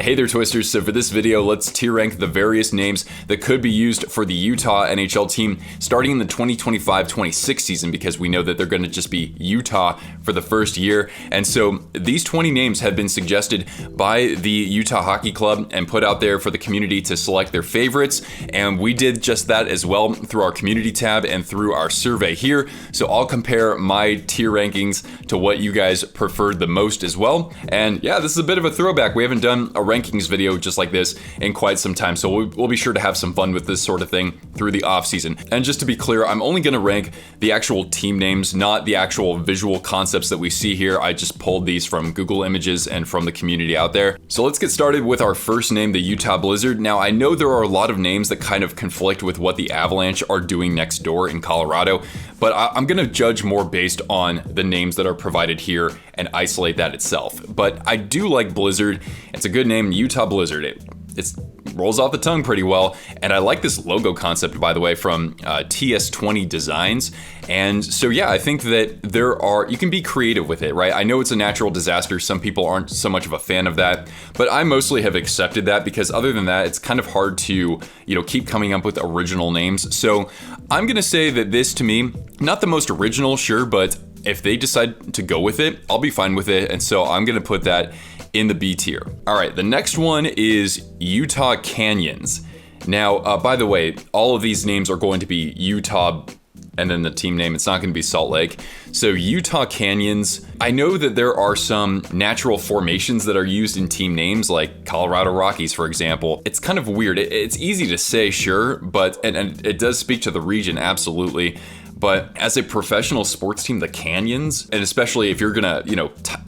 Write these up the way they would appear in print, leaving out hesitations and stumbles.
Hey there, Twisters. So for this video, let's tier rank the various names that could be used for the Utah NHL team starting in the 2025-26 season, because we know that they're going to just be Utah for the first year. And so these 20 names have been suggested by the Utah Hockey Club and put out there for the community to select their favorites. And we did just that as well through our community tab and through our survey here. So I'll compare my tier rankings to what you guys preferred the most as well. And yeah, this is a bit of a throwback. We haven't done a rankings video just like this in quite some time, so we'll be sure to have some fun with this sort of thing through the off season. And just to be clear, I'm only going to rank the actual team names, not the actual visual concepts that we see here. I just pulled these from Google Images and from the community out there. So let's get started with our first name, the Utah Blizzard. Now, I know there are a lot of names that kind of conflict with what the Avalanche are doing next door in Colorado, but I'm going to judge more based on the names that are provided here and isolate that itself. But I do like Blizzard. It's a good name, Utah Blizzard. It rolls off the tongue pretty well, and I like this logo concept, by the way, from TS20 Designs. And so yeah, I think that you can be creative with it, right? I know it's a natural disaster. Some people aren't so much of a fan of that, but I mostly have accepted that, because other than that, it's kind of hard to, keep coming up with original names. So I'm gonna say that this, to me, not the most original, sure, but if they decide to go with it, I'll be fine with it. And so I'm gonna put that in the B tier. All right, the next one is Utah Canyons. Now, by the way, all of these names are going to be Utah, and then the team name, it's not going to be Salt Lake. So Utah Canyons, I know that there are some natural formations that are used in team names, like Colorado Rockies, for example. It's kind of weird. It's easy to say, sure, but and it does speak to the region, absolutely. But as a professional sports team, the Canyons, and especially if you're gonna,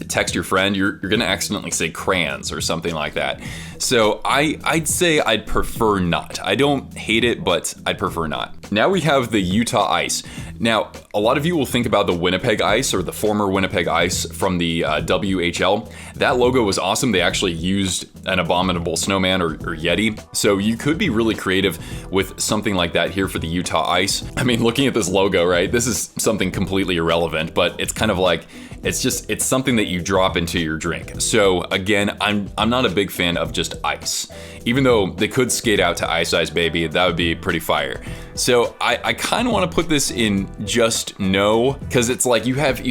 text your friend, you're gonna accidentally say crayons or something like that. So I'd say I'd prefer not. I don't hate it, but I'd prefer not. Now we have the Utah Ice. Now, a lot of you will think about the Winnipeg Ice, or the former Winnipeg Ice from the WHL. That logo was awesome. They actually used an abominable snowman or Yeti. So you could be really creative with something like that here for the Utah Ice. I mean, looking at this logo, right? This is something completely irrelevant, but it's kind of like, it's something that you drop into your drink. So again, I'm not a big fan of just ice. Even though they could skate out to Ice Ice Baby, that would be pretty fire. So I kind of want to put this in just no, because it's like you have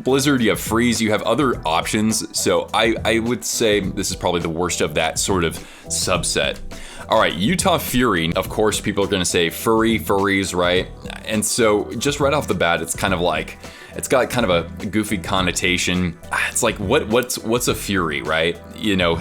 Blizzard, you have Freeze, you have other options. So I would say this is probably the worst of that sort of subset. All right, Utah Fury. Of course, people are going to say furries, right? And so just right off the bat, it's kind of like, it's got kind of a goofy connotation. It's like, what's a Fury, right?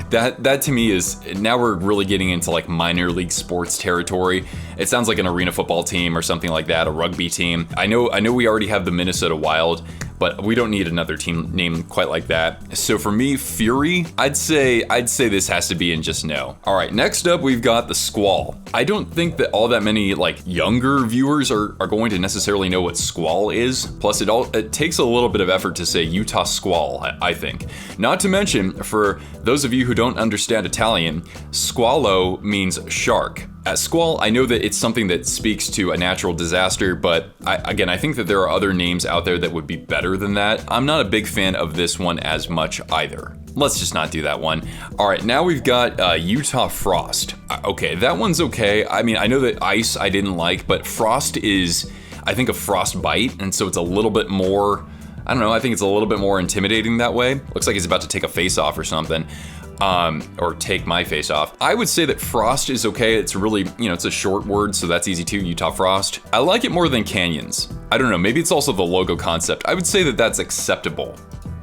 That to me is, now we're really getting into like minor league sports territory. It sounds like an arena football team or something like that, a rugby team. I know we already have the Minnesota Wild, but we don't need another team name quite like that. So for me, Fury, I'd say this has to be in just no. All right, next up, we've got the Squall. I don't think that all that many like younger viewers are going to necessarily know what Squall is. Plus, it takes a little bit of effort to say Utah Squall, I think. Not to mention, for those of you who don't understand Italian, squallo means shark. Squall, I know that it's something that speaks to a natural disaster, but I think that there are other names out there that would be better than that. I'm not a big fan of this one as much either. Let's just not do that one. All right, now we've got Utah Frost. Okay, that one's okay. I mean, I know that Ice I didn't like, but Frost is, I think, a frostbite, and so it's a little bit more, I don't know, I think it's a little bit more intimidating that way. Looks like he's about to take a face off or something. Or take my face off. I would say that Frost is okay. It's really, it's a short word, so that's easy too, Utah Frost. I like it more than Canyons. I don't know, maybe it's also the logo concept. I would say that that's acceptable.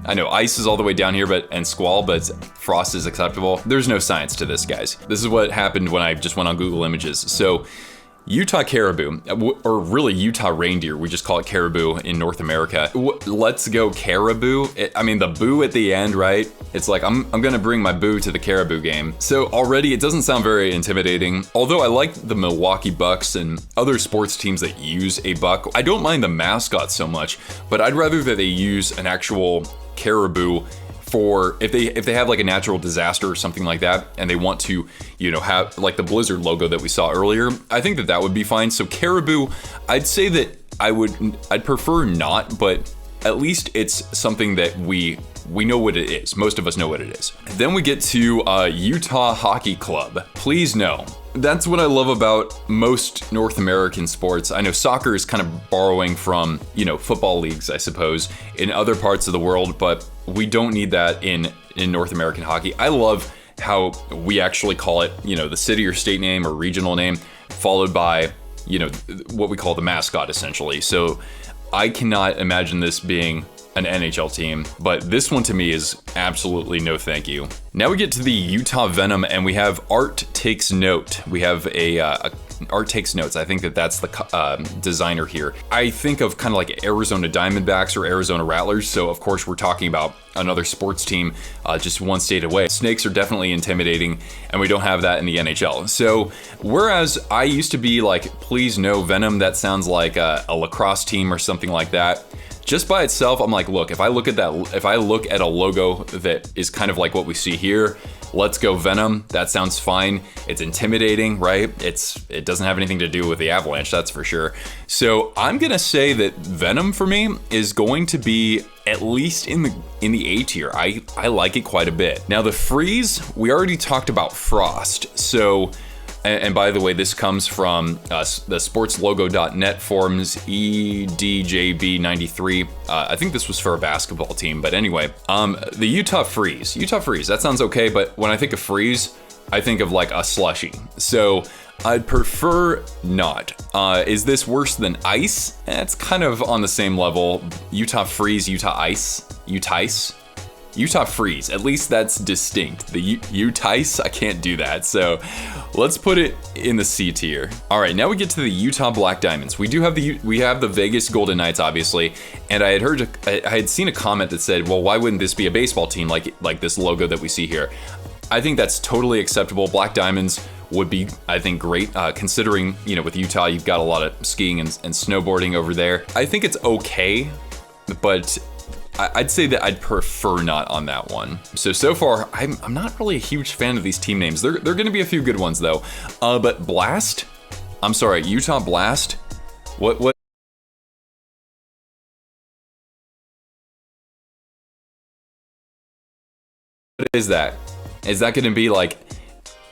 I know Ice is all the way down here, and Squall, but Frost is acceptable. There's no science to this, guys. This is what happened when I just went on Google Images. So Utah Caribou, or really Utah Reindeer, we just call it Caribou in North America. Let's go Caribou. I mean, the boo at the end, right? It's like, I'm gonna bring my boo to the Caribou game. So already it doesn't sound very intimidating. Although I like the Milwaukee Bucks and other sports teams that use a buck. I don't mind the mascot so much, but I'd rather that they use an actual caribou for if they have like a natural disaster or something like that, and they want to, have like the Blizzard logo that we saw earlier. I think that would be fine. So Caribou, I'd say that I'd prefer not, but at least it's something that we know what it is. Most of us know what it is. Then we get to Utah Hockey Club. Please no. That's what I love about most North American sports. I know soccer is kind of borrowing from, football leagues, I suppose, in other parts of the world, but we don't need that in North American hockey. I love how we actually call it, the city or state name or regional name, followed by, what we call the mascot, essentially. So I cannot imagine this being an NHL team, but this one to me is absolutely no thank you. Now we get to the Utah Venom, and we have Art Takes Note. We have a Art Takes Notes. I think that's the designer here. I think of kind of like Arizona Diamondbacks or Arizona Rattlers, so of course we're talking about another sports team just one state away. Snakes are definitely intimidating, and we don't have that in the NHL. So whereas I used to be like, please no, Venom, that sounds like a lacrosse team or something like that. Just by itself, I'm like, look, if I look at a logo that is kind of like what we see here, let's go Venom. That sounds fine. It's intimidating, right? It doesn't have anything to do with the Avalanche, that's for sure. So I'm gonna say that Venom for me is going to be at least in the A tier. I like it quite a bit. Now the Freeze, we already talked about Frost. So. And by the way, this comes from the sportslogo.net forums EDJB93. I think this was for a basketball team, but anyway, the Utah Freeze. Utah Freeze, that sounds okay, but when I think of Freeze, I think of like a slushy. So I'd prefer not. Is this worse than Ice? It's kind of on the same level. Utah Freeze, Utah Ice, Utice. Utah Freeze, at least that's distinct. The Utice, I can't do that. So let's put it in the C tier. All right, now we get to the Utah Black Diamonds. We have the Vegas Golden Knights, obviously, and I had seen a comment that said, well, why wouldn't this be a baseball team like this logo that we see here? I think that's totally acceptable. Black Diamonds would be, I think, great, considering, with Utah, you've got a lot of skiing and snowboarding over there. I think it's okay, but I'd say that I'd prefer not on that one. So far, I'm not really a huge fan of these team names. They're going to be a few good ones, though. But Blast? I'm sorry, Utah Blast? What is that? Is that going to be like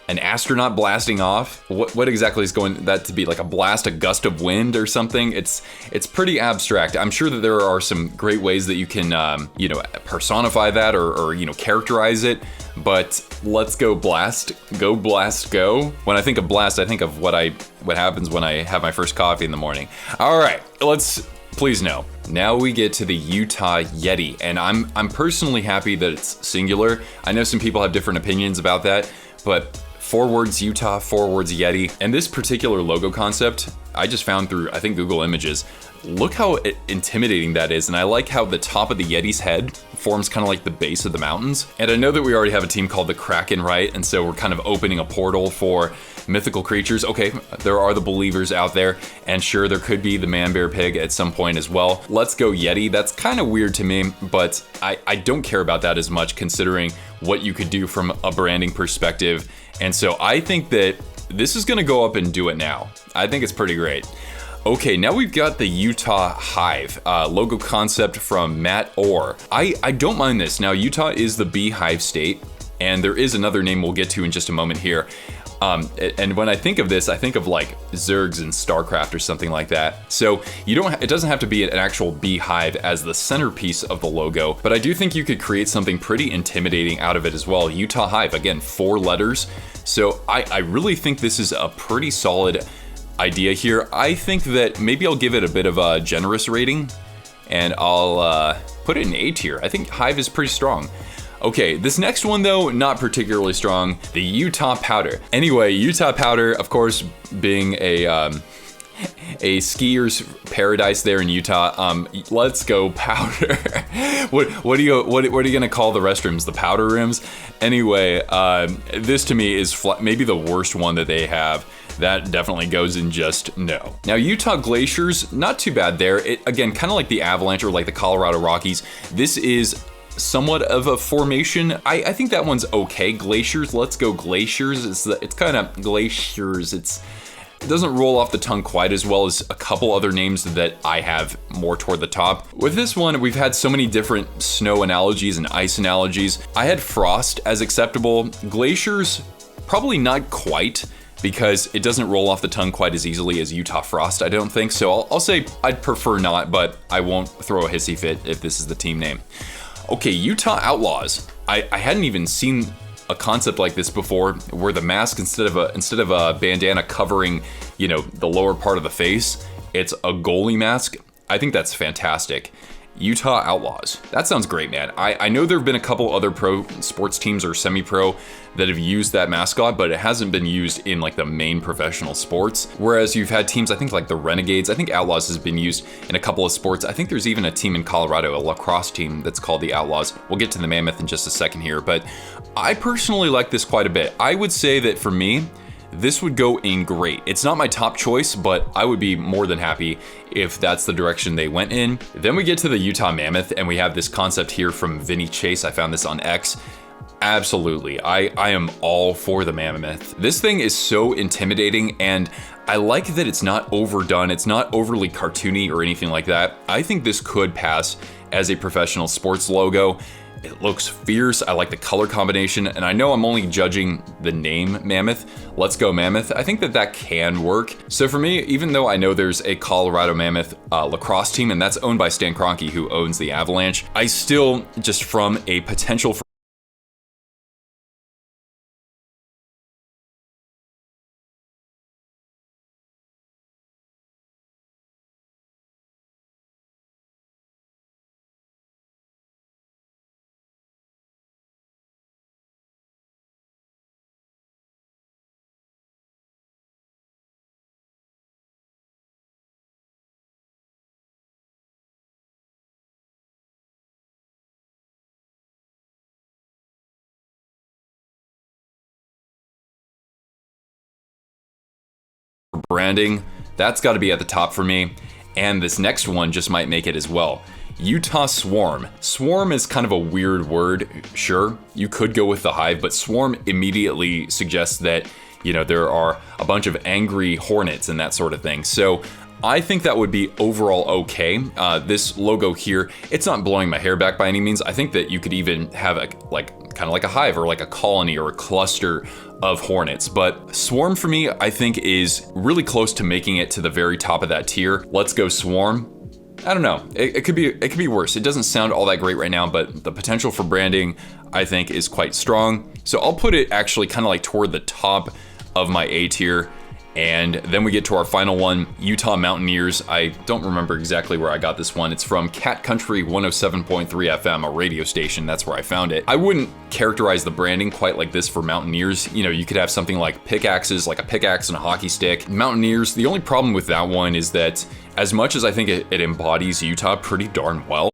an astronaut blasting off? What exactly is going that to be, like a blast, a gust of wind or something? It's pretty abstract. I'm sure that there are some great ways that you can personify that or characterize it, but let's go blast, go. When I think of blast, I think of what happens when I have my first coffee in the morning. All right, please no. Now we get to the Utah Yeti, and I'm personally happy that it's singular. I know some people have different opinions about that, but 4 words Utah, 4 words Yeti. And this particular logo concept, I just found through, I think, Google Images. Look how intimidating that is. And I like how the top of the Yeti's head forms kind of like the base of the mountains. And I know that we already have a team called the Kraken, right? And so we're kind of opening a portal for mythical creatures. Okay, there are the believers out there, and sure, there could be the man bear pig at some point as well. Let's go Yeti. That's kind of weird to me, but I don't care about that as much considering what you could do from a branding perspective. And so I think that this is gonna go up and do it now. I think it's pretty great. Okay, now we've got the Utah Hive, logo concept from Matt Orr. I don't mind this. Now, Utah is the beehive state, and there is another name we'll get to in just a moment here. And when I think of this, I think of like Zergs and StarCraft or something like that. So it doesn't have to be an actual beehive as the centerpiece of the logo, but I do think you could create something pretty intimidating out of it as well. Utah Hive, again, 4 letters. So I really think this is a pretty solid idea here. I think that maybe I'll give it a bit of a generous rating, and I'll put it in A tier. I think Hive is pretty strong. Okay, this next one though, not particularly strong, the Utah Powder. Anyway, Utah Powder, of course, being a skier's paradise there in Utah. Let's go Powder. What are you gonna call the restrooms? The Powder Rooms? Anyway, this to me is maybe the worst one that they have. That definitely goes in just no. Now, Utah Glaciers, not too bad there. It, again, kind of like the Avalanche or like the Colorado Rockies. This is somewhat of a formation. I think that one's okay. Glaciers, let's go Glaciers. It's kind of Glaciers. It doesn't roll off the tongue quite as well as a couple other names that I have more toward the top. With this one, we've had so many different snow analogies and ice analogies. I had frost as acceptable. Glaciers, probably not quite, because it doesn't roll off the tongue quite as easily as Utah Frost, I don't think. So I'll say I'd prefer not, but I won't throw a hissy fit if this is the team name. Okay, Utah Outlaws. I hadn't even seen a concept like this before, where the mask, instead of a bandana covering, the lower part of the face, it's a goalie mask. I think that's fantastic. Utah Outlaws. That sounds great, man. I know there have been a couple other pro sports teams or semi-pro that have used that mascot, but it hasn't been used in like the main professional sports. Whereas you've had teams, I think like the Renegades, I think Outlaws has been used in a couple of sports. I think there's even a team in Colorado, a lacrosse team that's called the Outlaws. We'll get to the Mammoth in just a second here, but I personally like this quite a bit. I would say that for me, this would go in great. It's not my top choice, but I would be more than happy if that's the direction they went in. Then we get to the Utah Mammoth, and we have this concept here from Vinny Chase. I found this on X. Absolutely, I am all for the Mammoth. This thing is so intimidating, and I like that it's not overdone. It's not overly cartoony or anything like that. I think this could pass as a professional sports logo. It looks fierce. I like the color combination, and I know I'm only judging the name Mammoth. Let's go Mammoth. I think that can work. So for me, even though I know there's a Colorado Mammoth lacrosse team, and that's owned by Stan Kroenke, who owns the Avalanche, I still, just from a potential for branding, that's got to be at the top for me. And this next one just might make it as well. Utah Swarm. Swarm is kind of a weird word. Sure, you could go with the hive, but swarm immediately suggests that, there are a bunch of angry hornets and that sort of thing. So I think that would be overall okay. This logo here, it's not blowing my hair back by any means. I think that you could even have kind of like a hive or like a colony or a cluster of hornets. But Swarm for me, I think is really close to making it to the very top of that tier. Let's go Swarm. I don't know. It could be worse. It doesn't sound all that great right now, but the potential for branding, I think, is quite strong. So I'll put it actually kind of like toward the top of my A tier. And then we get to our final one, Utah Mountaineers. I don't remember exactly where I got this one. It's from Cat Country 107.3 FM, a radio station. That's where I found it. I wouldn't characterize the branding quite like this for Mountaineers. You could have something like pickaxes, like a pickaxe and a hockey stick. Mountaineers, the only problem with that one is that as much as I think it embodies Utah pretty darn well,